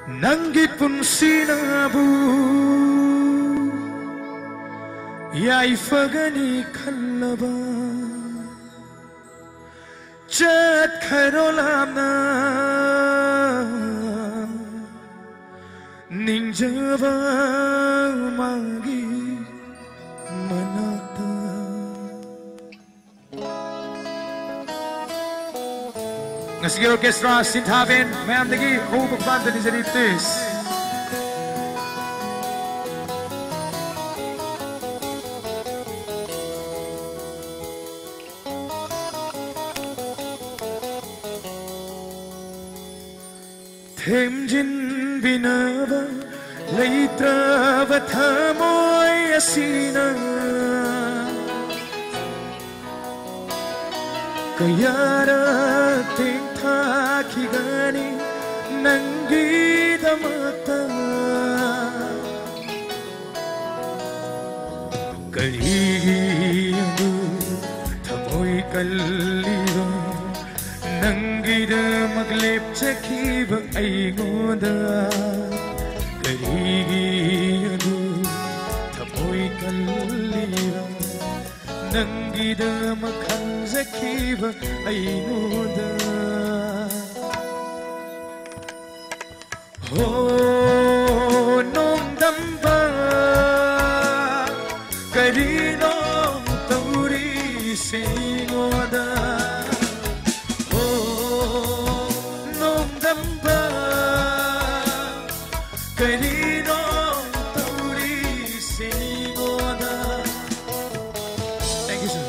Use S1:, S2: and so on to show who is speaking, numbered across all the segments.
S1: Nangi punsinabu yaifagani khallaba chat kharolamna ningjaba magi manata Ngasige orchestra Sinthaven mayam dagi hubak banda ni jari please Thêm jin binaba leitrava thamoy asina Kayara tingtha khigani nangi damata Karigi thamoy kalliba nangi damaglep chakhiba aingoda Karigi thamoy kalliba nangi damakhan zakhiba aingoda Ho nom damba karino tauri singoda Ho nom damba karino tauri singoda Thank you sir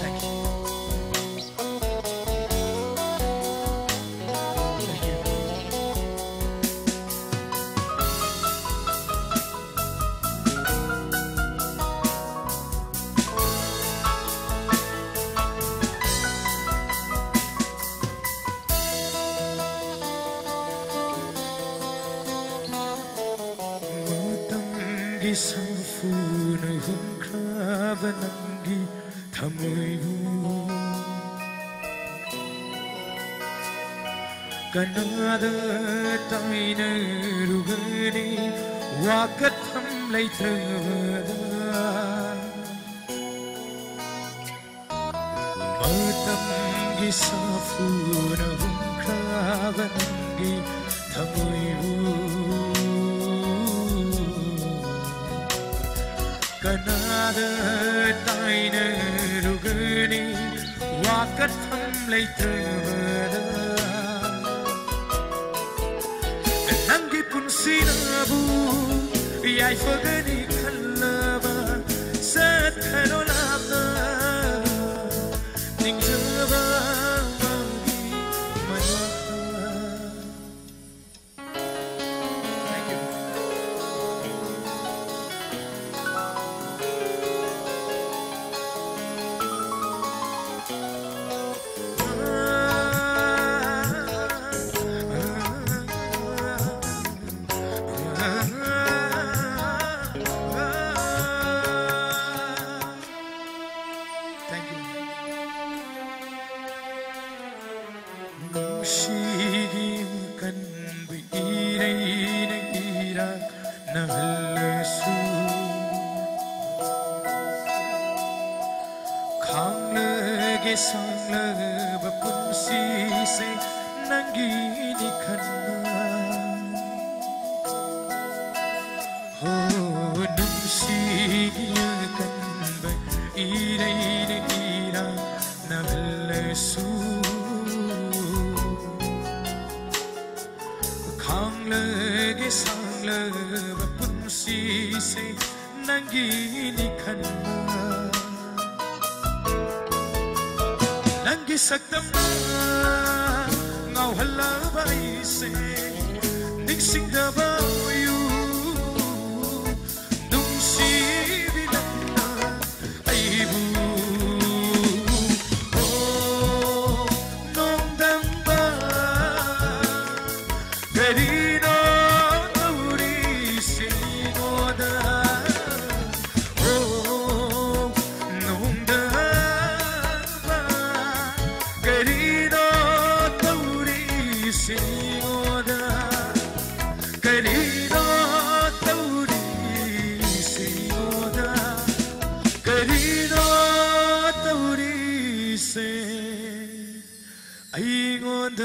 S1: Thank you Matamgi safuna hunkrava nangi thamoibu Kanada taina rugani wakatham laitravada Matamgi safuna hunkrava nangi thamoibu Kanada taina rugani wakatham laitravada Nangi punsinabu yaifagani khallaba sat kharolamna ningjaba magi manata Thank you Thank you Nushigim kan bi irai na ira nahlesu Khanglage sanglaba punsi se nangi ni khanna Ho nushigim kan bi irai na ira nahlesu Khanglage sanglaba punsi se nangi ni khanna Nangi sakdamna ngauhalaba ise ningsingdaba yu nungsibilangna aibu Oh nongdamba karino tauri singoda Oh nongdamba karino tauri singoda se ai ngon